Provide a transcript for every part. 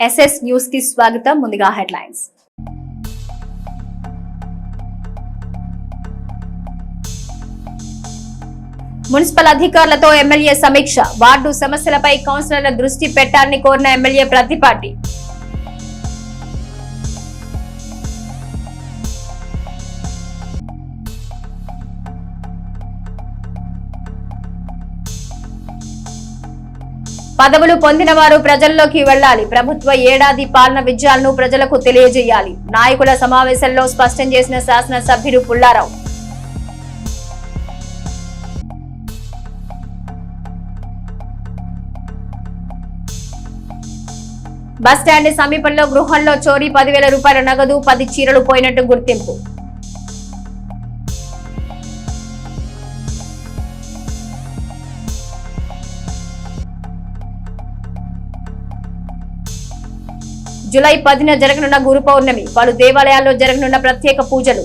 SS news కి స్వాగతం. ముందుగా హెడ్లైన్స్. మున్సిపల్ అధికారులతో ఎమ్మెల్యే సమీక్ష. వార్డు సమస్యలపై కౌన్సిలర్ల దృష్టి పెట్టాలని కోరిన ఎమ్మెల్యే ప్రతిపాటి. పదవులు పొందిన వారు ప్రజల్లోకి వెళ్లాలి. ప్రభుత్వ ఏడాది పాలన విజయాలను ప్రజలకు తెలియజేయాలి. నాయకుల సమావేశంలో స్పష్టం చేసిన శాసనసభ్యుడు పుల్లారావు. బస్టాండ్ సమీపంలో గృహంలో చోరీ 10,000 రూపాయల నగదు 10 చీరలు పోయినట్టు గుర్తింపు. జూలై 10న జరగనున్న గురు పౌర్ణమి. పలు దేవాలయాల్లో జరగనున్న ప్రత్యేక పూజలు.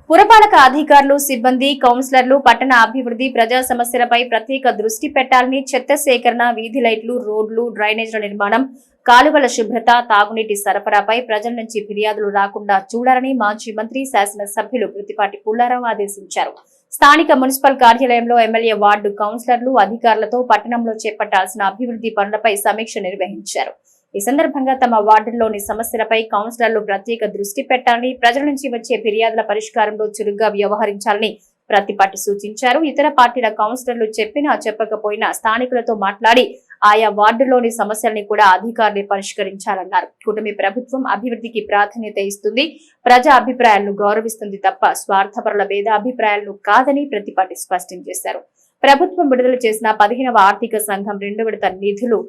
పురపాలక అధికారులు, సిబ్బంది, కౌన్సిలర్లు పట్టణ అభివృద్ధి, ప్రజా సమస్యలపై ప్రత్యేక దృష్టి పెట్టాలని, చెత్త సేకరణ, వీధి లైట్లు, రోడ్లు, డ్రైనేజీల నిర్మాణం, కాలువల శుభ్రత, తాగునీటి సరఫరాపై ప్రజల నుంచి ఫిర్యాదులు రాకుండా చూడాలని మాజీ మంత్రి, శాసనసభ్యులు ప్రతిపాటి పుల్లారావు ఆదేశించారు. స్థానిక మున్సిపల్ కార్యాలయంలో ఎమ్మెల్యే, వార్డు కౌన్సిలర్లు, అధికారులతో పట్టణంలో చేపట్టాల్సిన అభివృద్ధి పనులపై సమీక్ష నిర్వహించారు. ఈ సందర్భంగా తమ వార్డుల్లోని సమస్యలపై కౌన్సిలర్లు ప్రత్యేక దృష్టి పెట్టాలని, ప్రజల నుంచి వచ్చే ఫిర్యాదుల పరిష్కారంలో చురుగ్గా వ్యవహరించాలని ప్రతిపాటి సూచించారు. ఇతర పార్టీల కౌన్సిలర్లు చెప్పినా చెప్పకపోయినా స్థానికులతో మాట్లాడి ఆయా వార్డుల్లోని సమస్యల్ని కూడా అధికారులే పరిష్కరించాలన్నారు. కూటమి ప్రభుత్వం అభివృద్ధికి ప్రాధాన్యత ఇస్తుంది, ప్రజా అభిప్రాయాలను గౌరవిస్తుంది తప్ప స్వార్థపరుల భేదాభిప్రాయాలను కాదని ప్రతిపాటి స్పష్టం చేశారు. ప్రభుత్వం విడుదల చేసిన 15వ ఆర్థిక సంఘం 2వ విడత నిధులు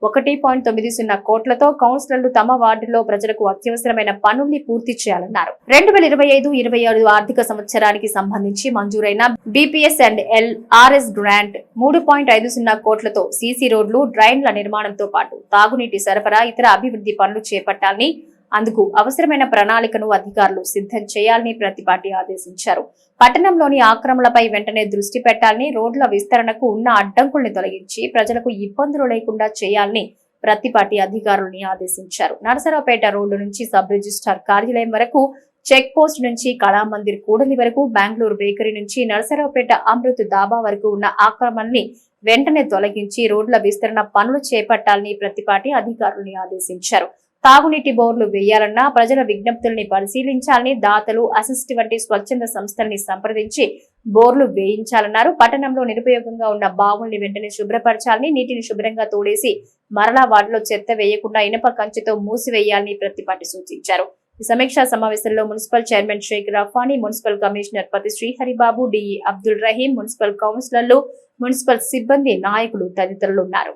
1.90 కోట్లతో కౌన్సిలర్లు తమ వార్డులో ప్రజలకు అత్యవసరమైన పనుల్ని పూర్తి చేయాలన్నారు. 2025-26 ఆర్థిక సంవత్సరానికి సంబంధించి మంజూరైన బీపీఎస్ అండ్ ఎల్ఆర్ఎస్ గ్రాంట్ 3.50 కోట్లతో సీసీ రోడ్లు, డ్రైన్ల నిర్మాణంతో పాటు తాగునీటి సరఫరా, ఇతర అభివృద్ధి పనులు చేపట్టాలని, అందుకు అవసరమైన ప్రణాళికను అధికారులు సిద్ధం చేయాలని ప్రతిపాటి ఆదేశించారు. పట్టణంలోని ఆక్రమణలపై వెంటనే దృష్టి పెట్టాలని, రోడ్ల విస్తరణకు ఉన్న అడ్డంకుల్ని తొలగించి ప్రజలకు ఇబ్బందులు లేకుండా చేయాలని ప్రతిపాటి అధికారుల్ని ఆదేశించారు. నరసరావుపేట రోడ్డు నుంచి సబ్ రిజిస్ట్రార్ కార్యాలయం వరకు, చెక్ పోస్ట్ నుంచి కళామందిర్ కూడలి వరకు, బెంగళూరు బేకరీ నుంచి నరసరావుపేట అమృత్ దాబా వరకు ఉన్న ఆక్రమణల్ని వెంటనే తొలగించి రోడ్ల విస్తరణ పనులు చేపట్టాలని ప్రతిపాటి అధికారుల్ని ఆదేశించారు. తాగునీటి బోర్లు వేయాలన్నా ప్రజల విజ్ఞప్తుల్ని పరిశీలించాలని, దాతలు, అసిస్ట్ వంటి స్వచ్ఛంద సంస్థల్ని సంప్రదించి బోర్లు వేయించాలన్నారు. పట్టణంలో నిరుపయోగంగా ఉన్న బావుల్ని వెంటనే శుభ్రపరచాలని, నీటిని శుభ్రంగా తోడేసి మరలా వాటిలో చెత్త వేయకుండా ఇనప కంచెతో మూసివేయాలని ప్రతిపాటి సూచించారు. ఈ సమీక్షా సమావేశంలో municipal chairman Shaik Rafani, municipal commissioner Pathi Sriharibabu, DE Abdul Rahim, municipal కౌన్సిలర్లు, మున్సిపల్ సిబ్బంది, నాయకులు తదితరులు ఉన్నారు.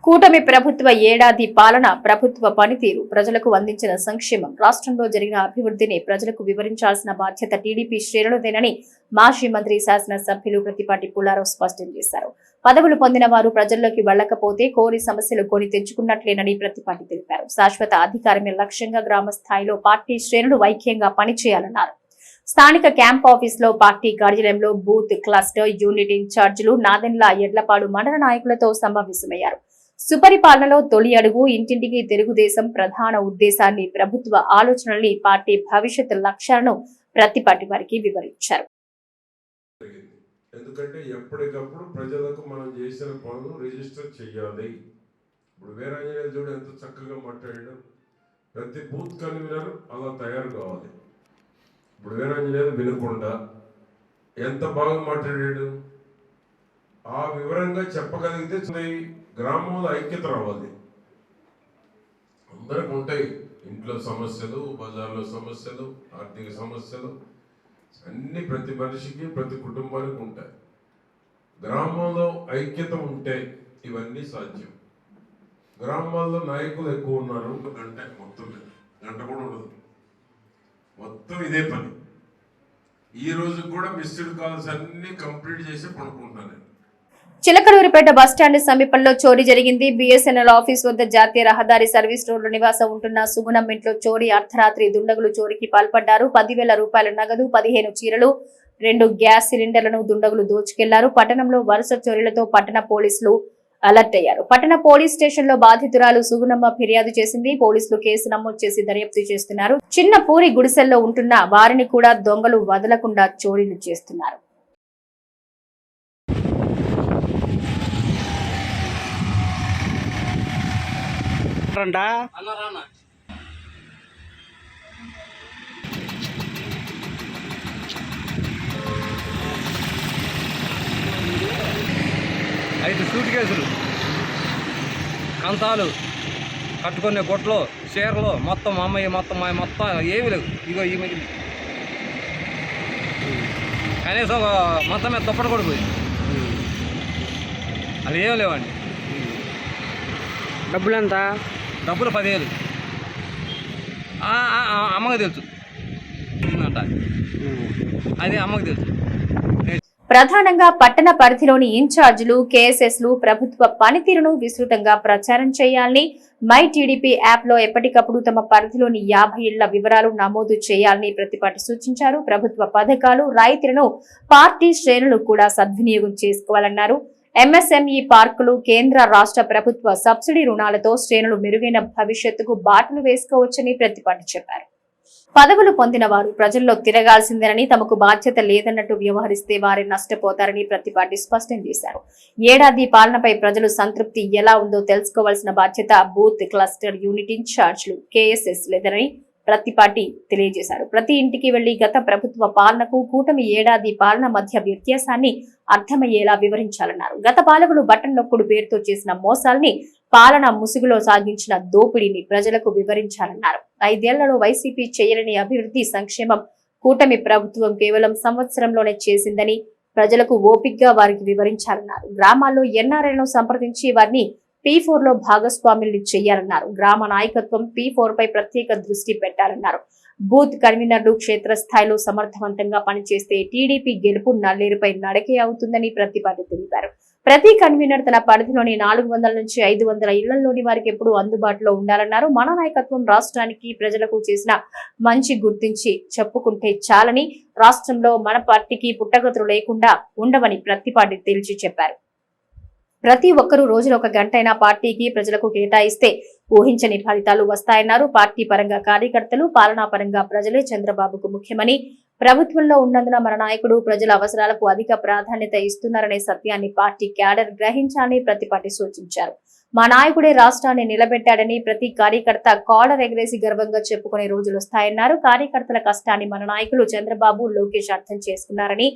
కూటమి ప్రభుత్వ ఏడాది పాలన, ప్రభుత్వ పనితీరు, ప్రజలకు అందించిన సంక్షేమం, రాష్ట్రంలో జరిగిన అభివృద్ధిని ప్రజలకు వివరించాల్సిన బాధ్యత టీడీపీ శ్రేణులదేనని మాజీ మంత్రి, శాసనసభ్యులు ప్రతిపాటి పుల్లారావు స్పష్టం చేశారు. పదవులు పొందిన వారు ప్రజల్లోకి వెళ్లకపోతే కోరి సమస్యలు కొని తెచ్చుకున్నట్లేనని ప్రతిపాటి తెలిపారు. శాశ్వత అధికారమే లక్ష్యంగా గ్రామ స్థాయిలో పార్టీ శ్రేణులు ఐక్యంగా పనిచేయాలన్నారు. స్థానిక క్యాంప్ ఆఫీస్ లో, పార్టీ కార్యాలయంలో బూత్, క్లస్టర్ యూనిట్ ఇన్ఛార్జీలు, నాదెండ్ల, ఎడ్లపాడు మండల నాయకులతో సమావేశమయ్యారు. సుపరిపాలనలో తొలి అడుగు, ఇంటింటికి తెలుగుదేశం ప్రధాన ఉద్దేశాన్ని, ప్రభుత్వ ఆలోచనల్ని, పార్టీ భవిష్యత్ లక్ష్యాలను ప్రతిపాటి వారికి వివరించారు. ఎందుకంటే ఎప్పటికప్పుడు ప్రజలకు మనం చేసిన పనులు రిజిస్టర్ చేయాలి. ఇప్పుడు వీరాంజనేయులు చూడు ఎంత చక్కగా మాట్లాడాడు. ప్రతి బూత్ కన్వీనర్ అలా తయారు కావాలి. ఇప్పుడు వీరాంజనేయులు వినకుండా ఎంత బాగా మాట్లాడాడు. ఆ వివరంగా చెప్పగలిగితే గ్రామంలో ఐక్యత రావాలి. అందరికి ఉంటాయి ఇంట్లో సమస్యలు, బజార్లో సమస్యలు, ఆర్థిక సమస్యలు అన్ని ప్రతి మనిషికి, ప్రతి కుటుంబానికి ఉంటాయి. గ్రామంలో ఐక్యత ఉంటే ఇవన్నీ సాధ్యం. గ్రామాల్లో నాయకులు ఎక్కువ ఉన్నారు, గంట కూడా ఉండదు, మొత్తం ఇదే పని. ఈ రోజు కూడా మిస్డ్ కాల్స్ అన్ని కంప్లీట్ చేసి పడుకుంటాను. చిలకలూరిపేట బస్టాండ్ సమీపంలో చోరీ జరిగింది. BSNL ఆఫీస్ వద్ద జాతీయ రహదారి సర్వీస్ రోడ్డు నివాసం ఉంటున్న సుగుణం ఇంట్లో చోరీ. అర్ధరాత్రి దుండగులు చోరీకి పాల్పడ్డారు. 10,000 రూపాయల నగదు, 15 చీరలు, 2 గ్యాస్ సిలిండర్లను దుండగులు దోచుకెళ్లారు. పట్టణంలో వరుస చోరీలతో పట్టణ పోలీసులు అలర్ట్ అయ్యారు. పట్టణ పోలీస్ స్టేషన్ లో బాధితురాలు సుగుణమ్మ ఫిర్యాదు చేసింది. పోలీసులు కేసు నమోదు చేసి దర్యాప్తు చేస్తున్నారు. చిన్న పూరి గుడిసెల్లో ఉంటున్న వారిని కూడా దొంగలు వదలకుండా చోరీలు చేస్తున్నారు. రండా 5 సూట్ కేసులు, కంతాలు, కట్టుకునే గుట్టలు, చీరలు మొత్తం అమ్మాయి మొత్తం ఏమి లేవు. ఇగో ఈ మిగిలి కనీసం మొత్తం మీద దుప్పటి కూడా పోయి అది ఏమి లేవండి. డబ్బులు ఎంత? డబ్బులు 10,000. అమ్మకి తెలుసు అంట, అది అమ్మకి తెలుసు. ప్రధానంగా పట్టణ పరిధిలోని ఇన్ఛార్జీలు, కేఎస్ఎస్లు ప్రభుత్వ పనితీరును విస్తృతంగా ప్రచారం చేయాలని, మై టీడీపీ యాప్ లో ఎప్పటికప్పుడు తమ పరిధిలోని 50 ఇళ్ల వివరాలు నమోదు చేయాలని ప్రతిపాటి సూచించారు. ప్రభుత్వ పథకాలు, రాయితీలను పార్టీ శ్రేణులు కూడా సద్వినియోగం చేసుకోవాలన్నారు. MSME పార్కులు, కేంద్ర రాష్ట్ర ప్రభుత్వ సబ్సిడీ రుణాలతో శ్రేణులు మెరుగైన భవిష్యత్తుకు బాటలు వేసుకోవచ్చని ప్రతిపాటి చెప్పారు. పదవులు పొందిన వారు ప్రజల్లో తిరగాల్సిందేనని, తమకు బాధ్యత లేదన్నట్టు వ్యవహరిస్తే వారే నష్టపోతారని ప్రతిపాటి స్పష్టం చేశారు. ఏడాది పాలనపై ప్రజలు సంతృప్తి ఎలా ఉందో తెలుసుకోవాల్సిన బాధ్యత బూత్, క్లస్టర్ యూనిట్ ఇన్ఛార్జ్లు, కేఎస్ఎస్ లేదని ప్రతిపాటి తెలియజేశారు. ప్రతి ఇంటికి వెళ్లి గత ప్రభుత్వ పాలనకు కూటమి ఏడాది పాలన మధ్య వ్యత్యాసాన్ని అర్థమయ్యేలా వివరించాలన్నారు. గత పాలకులు బటన్ నొక్కుడు పేరుతో చేసిన మోసాల్ని, పాలన ముసుగులో సాగించిన దోపిడీని ప్రజలకు వివరించాలన్నారు. 5 ఏళ్లలో వైసీపీ చేయలేని అభివృద్ధి, సంక్షేమం కూటమి ప్రభుత్వం కేవలం సంవత్సరంలోనే చేసిందని ప్రజలకు ఓపిగ్గా వారికి వివరించాలన్నారు. గ్రామాల్లో ఎన్ఆర్ఐలను సంప్రదించి వారిని P4 లో భాగస్వాముల్ని చేయాలన్నారు. గ్రామ నాయకత్వం P4 పై ప్రత్యేక దృష్టి పెట్టాలన్నారు. బూత్ కన్వీనర్లు క్షేత్రస్థాయిలో సమర్థవంతంగా పనిచేస్తే టీడీపీ గెలుపు నల్లేరుపై నడకే అవుతుందని ప్రతిపాటి తెలిపారు. ప్రతి కన్వీనర్ తన పరిధిలోని 400 నుంచి 500 ఇళ్లలోని వారికి ఎప్పుడూ అందుబాటులో ఉండాలన్నారు. మన నాయకత్వం రాష్ట్రానికి, ప్రజలకు చేసిన మంచి గుర్తించి చెప్పుకుంటే చాలని, రాష్ట్రంలో మన పార్టీకి పుట్టగతులు లేకుండా ఉండవని ప్రతిపాటి తేల్చి చెప్పారు. ప్రతి ఒక్కరూ రోజులో 1 గంటైనా పార్టీకి, ప్రజలకు కేటాయిస్తే ఊహించని ఫలితాలు వస్తాయన్నారు. పార్టీ పరంగా కార్యకర్తలు, పాలనా పరంగా ప్రజలే చంద్రబాబుకు ముఖ్యమని, ప్రభుత్వంలో ఉన్నందున మన నాయకుడు ప్రజల అవసరాలకు అధిక ప్రాధాన్యత ఇస్తున్నారనే సత్యాన్ని పార్టీ క్యాడర్ గ్రహించాలని ప్రతిపాటి సూచించారు. మా నాయకుడే రాష్ట్రాన్ని నిలబెట్టాడని ప్రతి కార్యకర్త కాలర్ ఎగరేసి గర్వంగా చెప్పుకునే రోజులు వస్తాయన్నారు. కార్యకర్తల కష్టాన్ని మన నాయకులు చంద్రబాబు, లోకేష్ అర్థం చేసుకున్నారని,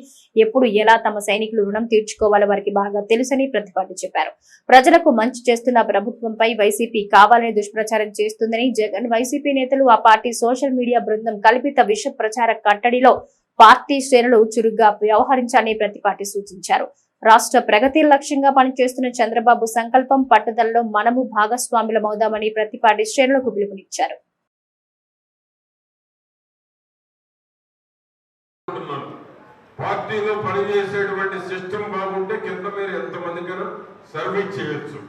ఎప్పుడు ఎలా తమ సైనికులు రుణం తీర్చుకోవాలో వారికి బాగా తెలుసని ప్రతిపాటి చెప్పారు. ప్రజలకు మంచి చేస్తున్న ప్రభుత్వంపై వైసీపీ కావాలని దుష్ప్రచారం చేస్తుందని, జగన్, వైసీపీ నేతలు, ఆ పార్టీ సోషల్ మీడియా బృందం కల్పిత విష ప్రచార కట్టడిలో పార్టీ శ్రేణులు చురుగ్గా వ్యవహరించాలని ప్రతిపాటి సూచించారు. రాష్ట్ర ప్రగతి లక్ష్యంగా పనిచేస్తున్న చంద్రబాబు సంకల్పం, పట్టుదలలో మనము భాగస్వాములమవుదామని ప్రతిపాటి శ్రేణులకు పిలుపునిచ్చారు. పార్టీలో పనిచేసేటువంటి సిస్టమ్ బాగుంటే కింద మీరు ఎంతమందికైనా సర్వీస్ చేయొచ్చు.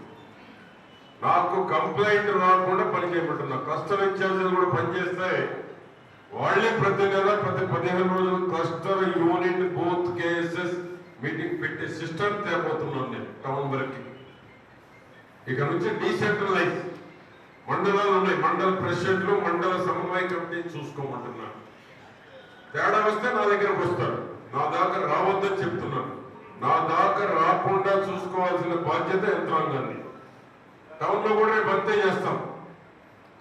నాకు కంప్లైంట్ రాకుండా పని చేయమంటున్నా. క్లస్టర్ ఇన్ఛార్జీలు కూడా పనిచేస్తే వాళ్ళే ప్రతి నెల, ప్రతి 15 రోజులు cluster unit, booth, KSS meeting పెట్టి సిస్టమ్ తేపోతున్నాను నేను టౌన్ వరకు. ఇక నుంచి డీసెంట్రలైజ్ మండలాలు ఉన్నాయి, మండల ప్రెసిడెంట్లు, మండల సమన్వయ కమిటీని చూసుకోమంటున్నాను. తేడా వస్తే నా దగ్గరకు వస్తారు. నా దాకా రావద్దని చెప్తున్నాను. నా దాకా రాకుండా చూసుకోవాల్సిన బాధ్యత యంత్రాంగాన్ని. టౌన్లో కూడా రేపు అంతే చేస్తాం.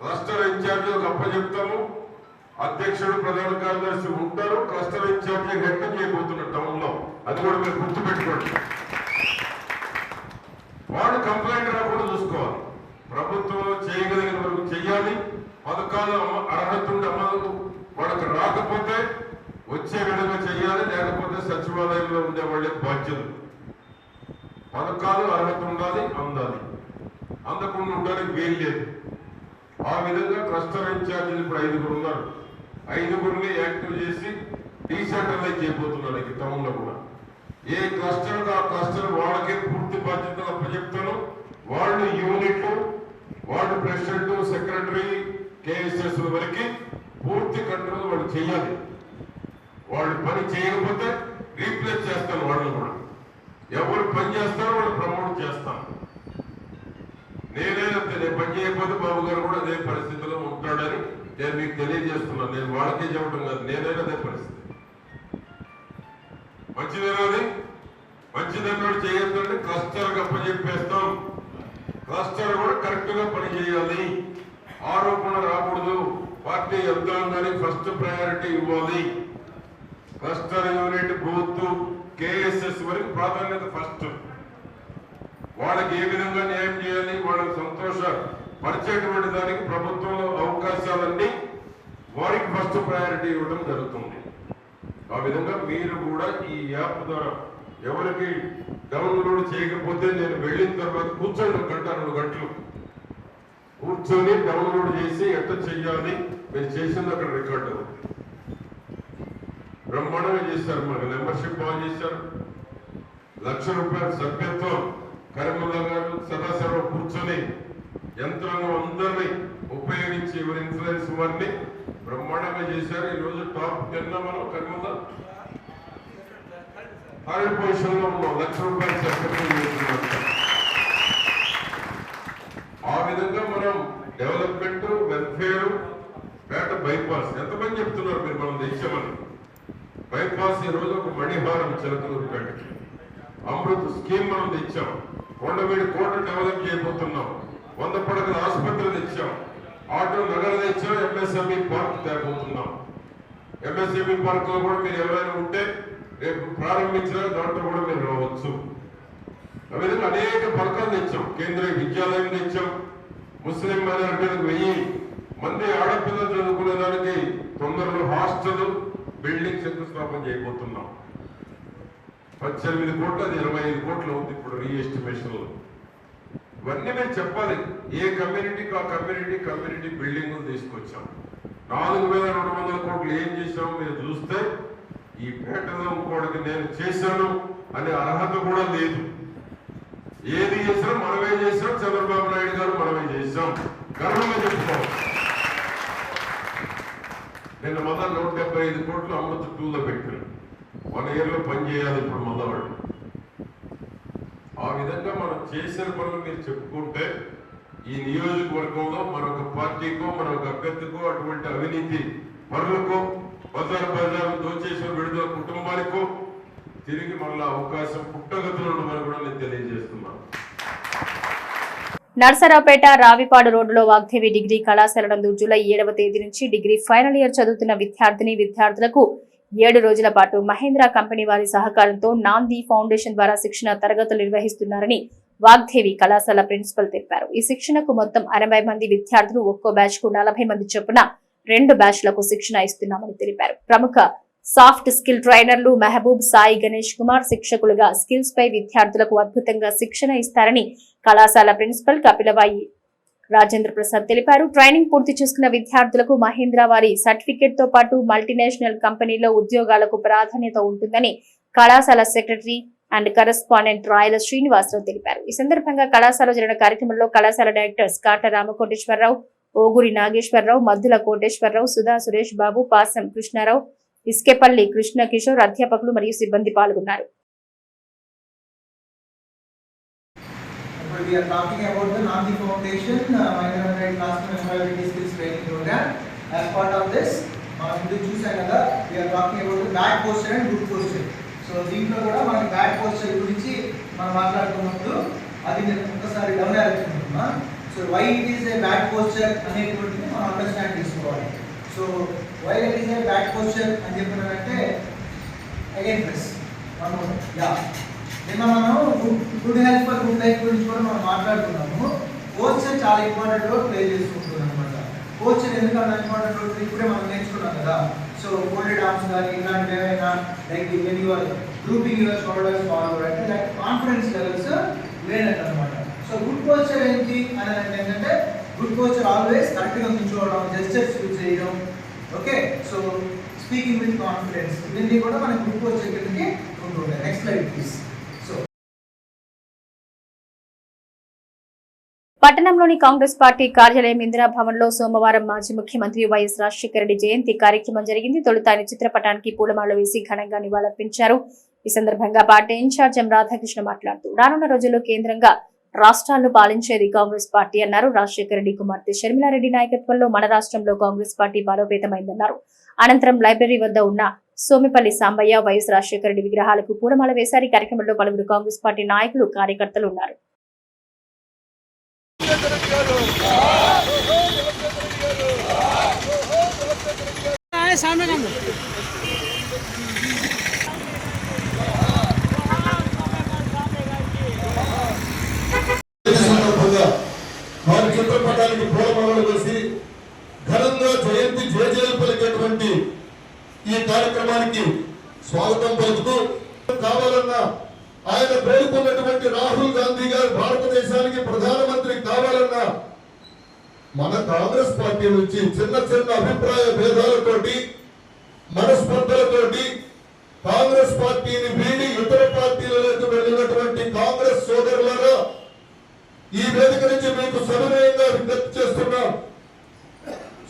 క్లస్టర్ ఇన్ఛార్జి ఒక అప్పచెప్తాము, అధ్యక్షుడు, ప్రధాన కార్యదర్శి ఉంటారు, క్లస్టర్ ఇన్ఛార్జి హెడ్ చేయబోతున్నారు టౌన్ లో. అది కూడా మీరు గుర్తుపెట్టుకోండి. వాడు కంప్లైంట్ రాకుండా చూసుకోవాలి. ప్రభుత్వం చేయగలిగిన వరకు చెయ్యాలి. పథకాలు అర్హత ఉండి అమలు వాళ్ళకి రాకపోతే వచ్చే విధంగా చెయ్యాలి. లేకపోతే సచివాలయంలో ఉండే వాళ్ళే బాధ్యతలు. పథకాలు అర్హత ఉండాలి, అందాలి. అందకుండా ఉండడానికి వీలు లేదు. ఆ విధంగా క్లస్టర్ ఇన్ఛార్జీలు ఇప్పుడు 5 ఉన్నారు. 5 యాక్టివ్ చేసి డీసెంట్రలైజ్ చేయబోతున్నారు. ఈ టౌన్ లో కూడా ఏ క్లస్టర్ ఆ క్లస్టర్ వాళ్ళకే పూర్తి బాధ్యతలు అప్పచెప్తాను. వాళ్ళు యూనిట్, వాళ్ళు ప్రెసిడెంట్, సెక్రటరీ, కేఎస్ఎస్ వరకు పూర్తి కంట్రోల్ వాళ్ళు చేయాలి. వాళ్ళు పని చేయకపోతే రీప్లేస్ చేస్తాను. వాళ్ళు కూడా ఎవరు పని చేస్తారో వాళ్ళు ప్రమోట్ చేస్తాను. నేనైనా నేను పని చేయకపోతే బాబు గారు కూడా అదే పరిస్థితిలో ఉంటాడని నేను మీకు తెలియజేస్తున్నాను. నేను వాళ్ళకే చెప్పడం కాదు, నేనైనా అదే పరిస్థితి. మంచిదేనాది? మంచిదన్నా చేయొద్దంటే క్లస్టర్గా అప్పచెప్పేస్తాం. క్లస్టర్ కూడా కరెక్ట్ గా పని చేయాలి. ఆరోపణ రాకూడదు. పార్టీ యంత్రాంగానికి ఫస్ట్ ప్రయారిటీ ఇవ్వాలి. క్లస్టర్ యూనిట్, బూత్, కేఎస్ఎస్ వరకు ప్రాధాన్యత ఫస్ట్. వాళ్ళకి ఏ విధంగా న్యాయం చేయాలి, వాళ్ళకి సంతోష పరిచేటువంటి దానికి ప్రభుత్వంలో అవకాశాలన్నీ వారికి ఫస్ట్ ప్రయారిటీ ఇవ్వడం జరుగుతుంది. ఆ విధంగా మీరు కూడా ఈ యాప్ ద్వారా ఎవరికి డౌన్లోడ్ చేయకపోతే నేను వెళ్ళిన తర్వాత కూర్చొని 1 గంట 2 గంటలు కూర్చొని డౌన్లోడ్ చేసి ఎట్లా చెయ్యాలి, మీరు చేసింది అక్కడ రికార్డు అవుతుంది. బ్రహ్మాండంగా చేశారు. మనకు మెంబర్షిప్ బాగా చేశారు. ₹1,00,000 సభ్యత్వం. కరీముల్లా గారు సదాశివరావు కూర్చొని యంత్రాంగం అందరినీ ఉపయోగించి ఎవరి ఇన్ఫ్లుయెన్స్ వారిని బ్రహ్మాండంగా చేశారు. ఈ రోజు టాప్ 10 మనం కరీముల్లా 3rd పొజిషన్ లో ఉన్నాం. ₹1,00,000 సభ్యత్వం చేస్తున్నాం. ఆ విధంగా మనం డెవలప్మెంట్, వెల్ఫేర్, పేట బైపాస్ ఎంతమంది చెప్తున్నారు మీరు మనం తెచ్చామని. బైపాస్ ఈ రోజు ఒక మణిహారం చిలకలూరుపేటకి. అమృత్ స్కీమ్ మనం తెచ్చాం. కొండవీడి కోట డెవలప్ చేయబోతున్నాం. 100 పడకల ఆసుపత్రి తెచ్చాం. ఆటో నగర తెచ్చాం. ఎంఎస్ఎంఈ పార్క్ తేబోతున్నాం. ఎంఎస్ఎంఈ పార్క్ లో కూడా మీరు ఎవరైనా ఉంటే రేపు ప్రారంభించిన దాంట్లో కూడా మీరు రావచ్చు. ఆ విధంగా అనేక పథకాలు తెచ్చాం. కేంద్రీయ విద్యాలయం తెచ్చాం. ముస్లిం మైనారిటీలకు 1000 మంది ఆడపిల్లలు చదువుకునే దానికి తొందరలో హాస్టల్ బిల్డింగ్ శంకుస్థాపన చేయబోతున్నాం. 18 కోట్లు, అది 25 కోట్లు అవుతుంది ఇప్పుడు రీఎస్టిమేషన్ లో. ఇవన్నీ మేము చెప్పాలి. ఏ కమ్యూనిటీకి ఆ కమ్యూనిటీ బిల్డింగ్ తీసుకొచ్చాం. 4,200 కోట్లు ఏం చేశాం మీరు చూస్తే ఈ పేటలో ఇంకోటికి నేను చేశాను అనే అర్హత కూడా లేదు. ఏది చేసినా మనమే చేశాం. చంద్రబాబు నాయుడు గారు మనమే చేశాం. గర్వంగా చెప్పుకోవాలి. నిన్న మొదలు 175 కోట్లు అమృత్ 2లో పెట్టారు. 1 year లో పని చేయాలి ఇప్పుడు మొదలు. ఆ విధంగా మనం చేసిన పనులు మీరు చెప్పుకుంటే ఈ నియోజకవర్గంలో మరొక పార్టీకో మరొక అభ్యర్థికో అటువంటి అవినీతి పనులకో బజారు దోచేసిన విడుదల కుటుంబానికో తిరిగి మళ్ళా అవకాశం పుట్టగతులు ఉండమని కూడా నేను తెలియజేస్తున్నాను. నర్సరావుపేట రావిపాడు రోడ్డులో వాగ్దేవి డిగ్రీ కళాశాల నందు జూలై 7వ తేదీ నుంచి డిగ్రీ ఫైనల్ ఇయర్ చదువుతున్న విద్యార్థులకు 7 రోజుల పాటు మహేంద్ర కంపెనీ వారి సహకారంతో నాంది ఫౌండేషన్ ద్వారా శిక్షణ తరగతులు నిర్వహిస్తున్నారని వాగ్దేవి కళాశాల ప్రిన్సిపల్ తెలిపారు. ఈ శిక్షణకు మొత్తం 80 మంది విద్యార్థులు, ఒక్కో బ్యాచ్ కు 40 మంది చొప్పున 2 బ్యాచ్లకు శిక్షణ ఇస్తున్నామని తెలిపారు. ప్రముఖ సాఫ్ట్ స్కిల్ ట్రైనర్లు మహబూబ్, సాయి గణేష్ కుమార్ శిక్షకులుగా స్కిల్స్ పై విద్యార్థులకు అద్భుతంగా శిక్షణ ఇస్తారని కళాశాల ప్రిన్సిపల్ కపిలవాయి రాజేంద్ర ప్రసాద్ తెలిపారు. ట్రైనింగ్ పూర్తి చేసుకున్న విద్యార్థులకు మహేంద్ర వారి సర్టిఫికేట్ తో పాటు మల్టీనేషనల్ కంపెనీలో ఉద్యోగాలకు ప్రాధాన్యత ఉంటుందని కళాశాల సెక్రటరీ అండ్ కరెస్పాండెంట్ రాయల శ్రీనివాసరావు తెలిపారు. ఈ సందర్భంగా కళాశాల జరిగిన కార్యక్రమంలో కళాశాల డైరెక్టర్స్ కాట రామకోటేశ్వరరావు, ఓగురి నాగేశ్వరరావు, మద్దుల కోటేశ్వరరావు, సుధా సురేష్ బాబు, పాసం కృష్ణారావు, ఇస్కేపల్లి కృష్ణ కిషోర్, అధ్యాపకులు మరియు సిబ్బంది పాల్గొన్నారు. We are talking about the Nandi Foundation Mahindra Classroom Employability Skills Training Program. As part of this, we are talking about the bad posture and good posture. So, దీంట్లో కూడా మనకి బ్యాడ్ పోస్చర్ గురించి మనం మాట్లాడుతున్నప్పుడు అది నేను ఒకసారి డౌన్ అవుతున్నాం. So why it is a bad posture అనేటువంటిది మనం అండర్స్టాండ్ చేసుకోవాలి. So why it is a bad posture అని చెప్పినారంటే అగైన్ ప్రెస్ నిన్న మనం good health for good life గురించి కూడా మనం మాట్లాడుతున్నాము. పోస్చర్ చాలా ఇంపార్టెంట్ రోల్ ప్లే చేసుకుంటుంది అనమాట. పోస్చర్ ఎందుకంటే ఇంపార్టెంట్ రోల్ ఇప్పుడే మనం నేర్చుకున్నాం కదా. సో ఫోల్డెడ్ ఆర్మ్స్ కానీ ఇలాంటివి ఏమైనా like when you are grouping your shoulders forward అంటే లైక్ కాన్ఫిడెన్స్ లెవెల్స్ లేనట్టు అనమాట. సో గుడ్ పోస్చర్ ఏంటి అని ఏంటంటే గుడ్ పోస్చర్ ఆల్వేస్ కరెక్ట్గా కూర్చోవడం, జెస్చర్స్ యూజ్ చేయడం, okay. So speaking with confidence ఇవన్నీ కూడా మనకి గుడ్ పోస్చర్ కిందకి ఉంటుంటాయి. Next slide please. పట్టణంలోని కాంగ్రెస్ పార్టీ కార్యాలయం ఇందిరాభవన్ లో సోమవారం మాజీ ముఖ్యమంత్రి వైఎస్ రాజశేఖర రెడ్డి జయంతి కార్యక్రమం జరిగింది. తొలుత ఆయన చిత్రపటానికి పూలమాలలు వేసి ఘనంగా నివాళులర్పించారు. ఈ సందర్భంగా పార్టీ ఇన్ఛార్జ్ ఎం రాధాకృష్ణ మాట్లాడుతూ రానున్న రోజుల్లో కేంద్రంగా రాష్ట్రాలను పాలించేది కాంగ్రెస్ పార్టీ అన్నారు. రాజశేఖర రెడ్డి కుమార్తె షర్మిలారెడ్డి నాయకత్వంలో మన రాష్ట్రంలో కాంగ్రెస్ పార్టీ బలోపేతమైందన్నారు. అనంతరం లైబ్రరీ వద్ద ఉన్న సోమిపల్లి సాంబయ్య, వైఎస్ రాజశేఖర రెడ్డి విగ్రహాలకు పూలమాల వేశారు. ఈ కార్యక్రమంలో పలువురు కాంగ్రెస్ పార్టీ నాయకులు, కార్యకర్తలు ఉన్నారు. వారి చిత్రపటానికి పూలమాలలు వేసి ఘనంగా జయంతి జయజయలు పలికేటువంటి ఈ కార్యక్రమానికి స్వాగతం పలుకుతూ కావాలన్నా ఆయన కోరుకున్నటువంటి రాహుల్ గాంధీ గారు భారతదేశానికి ప్రధానమంత్రి కావాలన్నా మన కాంగ్రెస్ పార్టీ నుంచి చిన్న చిన్న అభిప్రాయ భేదాలతోటి మనస్పర్ధలతోటి కాంగ్రెస్ పార్టీని వీడి ఇతర పార్టీలకు వెళ్ళినటువంటి కాంగ్రెస్ సోదరులారా, ఈ వేదిక నుంచి మీకు సవినయంగా విజ్ఞప్తి చేస్తున్నాం.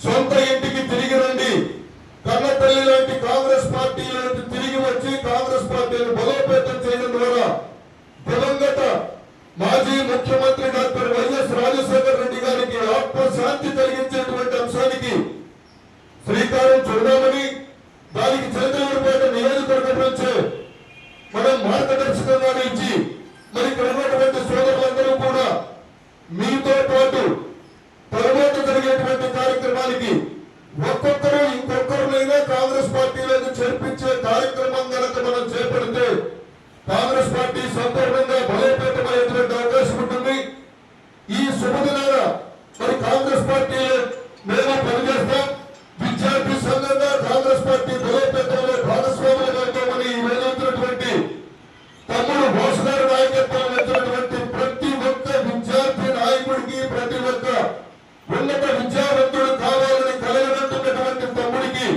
సొంత ఇంటికి తిరిగి రండి. కన్నతల్లి లాంటి కాంగ్రెస్ పార్టీలకు తిరిగి వచ్చి కాంగ్రెస్ పార్టీని బలోపేతం చేయడం ద్వారా దివంగత మాజీ ముఖ్యమంత్రి డాక్టర్ వైఎస్ రాజశేఖర రెడ్డి గారికి ఆత్మశాంతి కలిగించేటువంటి అంశానికి శ్రీకారం చూడాలని, దానికి చంద్రబాబుపేట నియోజకవర్గం నుంచే మనం మార్గదర్శకంగా ఇచ్చి మరి ఇక్కడ ఉన్నటువంటి సోదరులందరూ కూడా మీతో పాటు తర్వాత జరిగేటువంటి కార్యక్రమానికి ఒక్కొక్కరు ఇంకొకరునైనా కాంగ్రెస్ పార్టీలకు చేర్పించే కార్యక్రమం కనుక మనం చేపడితే కాంగ్రెస్ పార్టీ సంపూర్ణంగా బలోపేతమయ్యేటువంటి అవకాశం ఉంటుంది. ఈ శుభదినాన మరి కాంగ్రెస్ పార్టీలో మేము పనిచేస్తాం. విద్యార్థి సంఘంగా కాంగ్రెస్ పార్టీ బలోపేతంలో భాగస్వాములు అవుతామని ఈ వేదినటువంటి తమ్ముడు బోస్ గారి నాయకత్వం వచ్చినటువంటి ప్రతి ఒక్క విద్యార్థి నాయకుడికి, ప్రతి ఒక్క ఉన్నత విద్యావంతుడు కావాలని కలగనంటున్నటువంటి తమ్ముడికి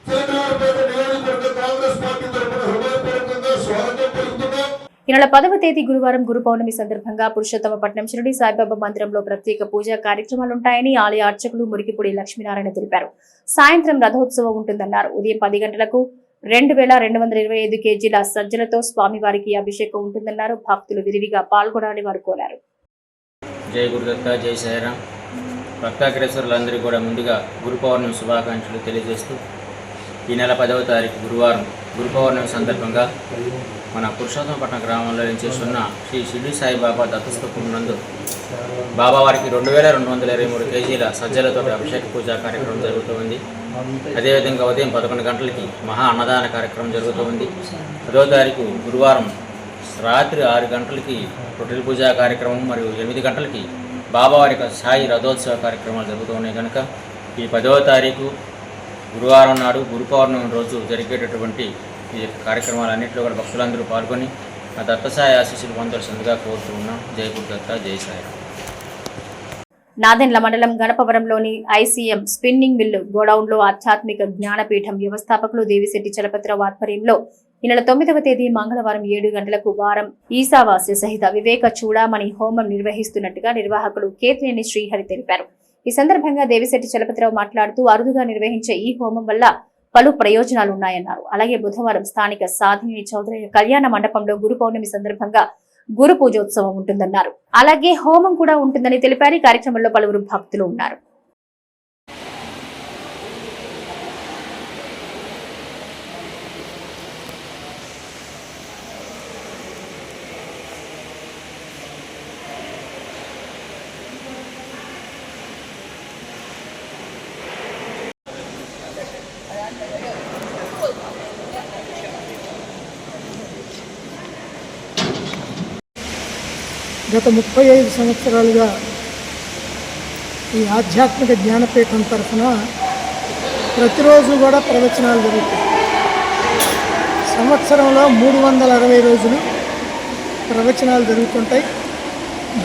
చంద్రబాబుపేట నియోజకవర్గ కాంగ్రెస్ పార్టీ తరఫున హృదయపూర్వకంగా స్వాగతం పలుకుతున్నాం. ఈ నెల 10వ తేదీ గురువారం గురు పౌర్ణమి సందర్భంగా పురుషోత్తమపట్నం షిరిడి సాయిబాబా మందిరంలో ప్రత్యేక పూజా కార్యక్రమాలుంటాయని ఆలయ అర్చకులు మురికిపూడి లక్ష్మీనారాయణ తెలిపారు. సాయంత్రం రథోత్సవం ఉంటుందన్నారు. ఉదయం 10 గంటలకు 2225 కేజీల సజ్జలతో స్వామివారికి అభిషేకం ఉంటుందన్నారు. భక్తులు విరివిగా పాల్గొనాలని వారు కోరారు. జై గురుదత్త, జై సాయిరామ్. భక్తాగ్రేశ్వరులందరికీ కూడా ముందుగా గురు పౌర్ణమి శుభాకాంక్షలు తెలియజేస్తూ ఈ నెల 10వ తారీఖు గురువారం గురు పౌర్ణమి సందర్భంగా మన పురుషోత్తమపట్నం గ్రామంలో చేస్తున్న శ్రీ షిరిడి సాయిబాబా దత్తస్తూపం నందు బాబావారికి 2223 కేజీల సజ్జలతో అభిషేక పూజా కార్యక్రమం జరుగుతుంది. అదేవిధంగా ఉదయం 11 గంటలకి మహా అన్నదాన కార్యక్రమం జరుగుతుంది. 10వ తారీఖు గురువారం రాత్రి 6 గంటలకి రొట్టెల పూజా కార్యక్రమం మరియు 8 గంటలకి బాబావారి సాయి రథోత్సవ కార్యక్రమాలు జరుగుతూ ఉన్నాయి. కనుక ఈ 10వ తారీఖు గురువారం నాడు గురు పౌర్ణమి రోజు జరిగేటటువంటి ఈ కార్యక్రమాలన్నింటిలో కూడా భక్తులందరూ పాల్గొని ఆ దత్తసాయి ఆశీస్సులు పొందాల్సిందిగా కోరుతూ ఉన్నాం. జై గురుదత్త, జై సాయిరామ్. నాదెండ్ల మండలం గణపవరంలోని ఐసీఎం స్పిన్నింగ్ మిల్లు గోడౌన్లో ఆధ్యాత్మిక జ్ఞానపీఠం వ్యవస్థాపకులు దేవిశెట్టి చలపతిరావు ఆధ్వర్యంలో ఈ నెల 9వ తేదీ మంగళవారం 7 గంటలకు వారం ఈశావాస్య సహిత వివేక చూడామణి హోమం నిర్వహిస్తున్నట్టుగా నిర్వాహకులు కేతినేని శ్రీహరి తెలిపారు. ఈ సందర్భంగా దేవిశెట్టి చలపతిరావు మాట్లాడుతూ అరుదుగా నిర్వహించే ఈ హోమం వల్ల పలు ప్రయోజనాలున్నాయన్నారు. అలాగే బుధవారం స్థానిక సాధిని చౌదరి కళ్యాణ మండపంలో గురు పౌర్ణమి సందర్భంగా గురు పూజోత్సవం ఉంటుందన్నారు. అలాగే హోమం కూడా ఉంటుందని తెలిపారు. ఈ కార్యక్రమంలో పలువురు భక్తులు ఉన్నారు. గత 35 సంవత్సరాలుగా ఈ ఆధ్యాత్మిక జ్ఞానపీఠం తరఫున ప్రతిరోజు కూడా ప్రవచనాలు జరుగుతాయి. సంవత్సరంలో 360 రోజులు ప్రవచనాలు జరుగుతుంటాయి.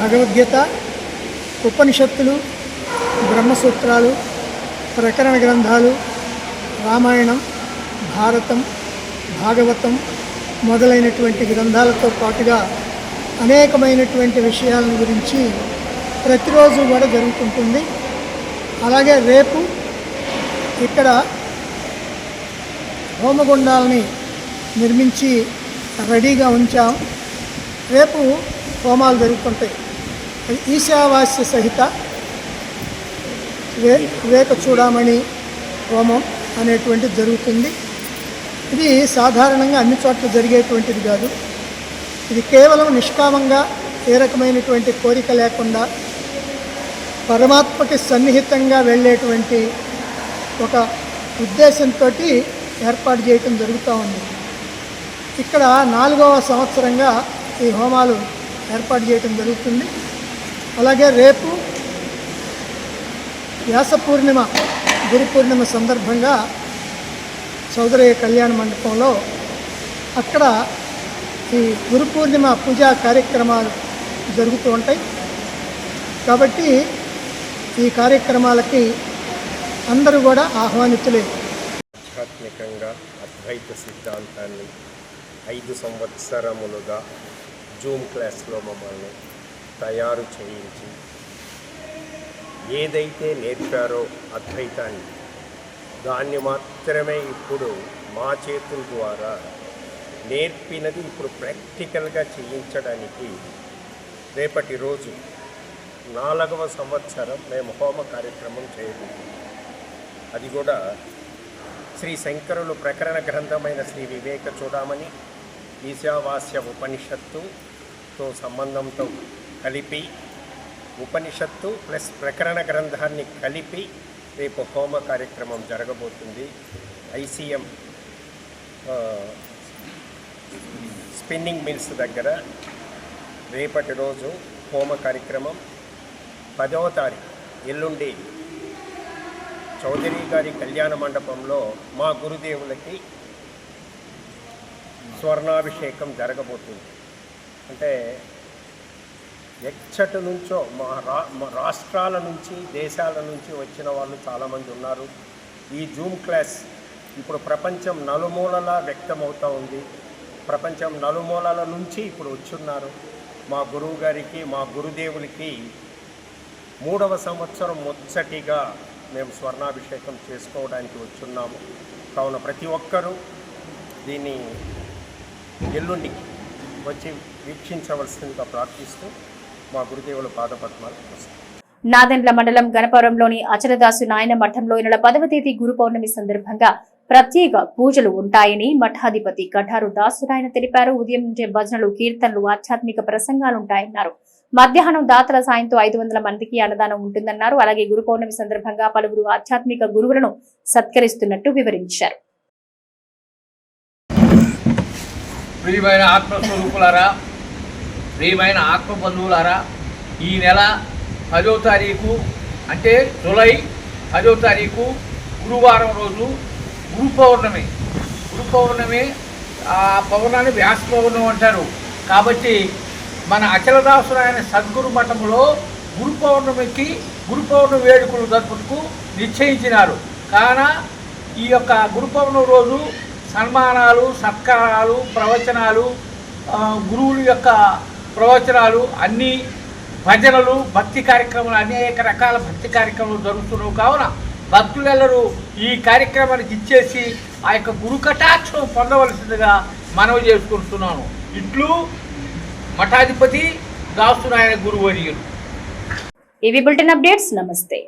భగవద్గీత, ఉపనిషత్తులు, బ్రహ్మసూత్రాలు, ప్రకరణ గ్రంథాలు, రామాయణం, భారతం, భాగవతం మొదలైనటువంటి గ్రంథాలతో పాటుగా అనేకమైనటువంటి విషయాలను గురించి ప్రతిరోజు కూడా జరుగుతుంటుంది. అలాగే రేపు ఇక్కడ హోమగుండాలని నిర్మించి రెడీగా ఉంచాం. రేపు హోమాలు జరుగుతుంటాయి. ఈశావాస్య సహిత వివేక చూడమని హోమం అనేటువంటిది జరుగుతుంది. ఇది సాధారణంగా అన్ని చోట్ల జరిగేటువంటిది కాదు. ఇది కేవలం నిష్కామంగా ఏ రకమైనటువంటి కోరిక లేకుండా పరమాత్మకి సన్నిహితంగా వెళ్ళేటువంటి ఒక ఉద్దేశంతో ఏర్పాటు చేయటం జరుగుతూ ఉంది. ఇక్కడ 4వ సంవత్సరంగా ఈ హోమాలు ఏర్పాటు చేయటం జరుగుతుంది. అలాగే రేపు వ్యాస పూర్ణిమ గురు పూర్ణిమ సందర్భంగా చౌదరయ్య కళ్యాణ మండపంలో అక్కడ ఈ గురు పూర్ణిమ పూజా కార్యక్రమాలు జరుగుతూ ఉంటాయి. కాబట్టి ఈ కార్యక్రమాలకి అందరూ కూడా ఆహ్వానితులే. ఆధ్యాత్మికంగా అద్వైత సిద్ధాంతాన్ని 5 సంవత్సరములుగా జూమ్ క్లాస్లో మమ్మల్ని తయారు చేయించి ఏదైతే నేర్పారో అద్వైతాన్ని దాన్ని మాత్రమే ఇప్పుడు మా చేతుల ద్వారా నేర్పినది ఇప్పుడు ప్రాక్టికల్గా చేయించడానికి రేపటి రోజు 4వ సంవత్సరం మేము హోమ కార్యక్రమం చేయబోతున్నాం. అది కూడా శ్రీ శంకరులు ప్రకరణ గ్రంథమైన శ్రీ వివేక చూడమని ఈశావాస్య ఉపనిషత్తుతో సంబంధంతో కలిపి ఉపనిషత్తు ప్లస్ ప్రకరణ గ్రంథాన్ని కలిపి రేపు హోమ కార్యక్రమం జరగబోతుంది. ఐసీఎం స్పిన్నింగ్ మిల్స్ దగ్గర రేపటి రోజు హోమ కార్యక్రమం. 10వ తారీఖు ఎల్లుండి చౌదరి గారి కళ్యాణ మండపంలో మా గురుదేవులకి స్వర్ణాభిషేకం జరగబోతుంది. అంటే ఎచ్చటి నుంచో మా రాష్ట్రాల నుంచి దేశాల నుంచి వచ్చిన వాళ్ళు చాలామంది ఉన్నారు. ఈ జూమ్ క్లాస్ ఇప్పుడు ప్రపంచం నలుమూలలా వ్యక్తమవుతూ ఉంది. ప్రపంచం నలుమూలల నుంచి ఇప్పుడు వచ్చున్నారు. మా గురువు గారికి మా గురుదేవులకి 3వ సంవత్సరం మొదటిగా మేము స్వర్ణాభిషేకం చేసుకోవడానికి వచ్చున్నాము. కావున ప్రతి ఒక్కరూ దీన్ని ఎల్లుండి వచ్చి వీక్షించవలసిందిగా ప్రార్థిస్తూ మా గురుదేవుల పాదపద్మాలు వస్తాయి. నాదెండ్ల మండలం గణపురంలోని అచలదాసు నాయన మఠంలో ఈ నెల 10వ తేదీ గురు పౌర్ణమి సందర్భంగా ప్రత్యేక పూజలు ఉంటాయని మఠాధిపతి కఠారు దాసురాయన తెలిపారు. ఉదయం నుంచే భజనలు, కీర్తనలు, ఆధ్యాత్మిక ప్రసంగాలుంటాయన్నారు. మధ్యాహ్నం దాతల సాయంతో 500 మందికి అన్నదానం ఉంటుందన్నారు. అలాగే గురు పౌర్ణమి సందర్భంగా పలువురు ఆధ్యాత్మిక గురువులను సత్కరిస్తున్నట్టు వివరించారు. ప్రియమైన ఆత్మస్వరూపులారా, ప్రియమైన ఆత్మబంధువులారా, ఈ నెల 10వ తారీఖు అంటే జూలై 10వ తారీఖు గురువారం రోజు గురు పౌర్ణమి. గురు పౌర్ణమి ఆ పౌర్ణాన్ని వ్యాస పౌర్ణమి అంటారు. కాబట్టి మన అచలదాసురాయన సద్గురు మఠంలో గురు పౌర్ణమికి గురు పౌర్ణమి వేడుకలు జరుపుటకు నిశ్చయించినారు. కావున ఈ యొక్క గురు పౌర్ణమి రోజు సన్మానాలు, సత్కారాలు, ప్రవచనాలు, గురువుల యొక్క ప్రవచనాలు, అన్ని భజనలు, భక్తి కార్యక్రమాలు, అనేక రకాల భక్తి కార్యక్రమాలు జరుగుతున్నాయి. కావున భక్తులెల్లరూ ఈ కార్యక్రమానికి ఇచ్చేసి ఆ యొక్క గురు కటాక్షం పొందవలసిందిగా మనవి చేసుకుంటున్నాను. ఇట్లు మఠాధిపతి దాసునాయన గురువర్యులు. ఇవి బులెటిన్ అప్డేట్స్. నమస్తే.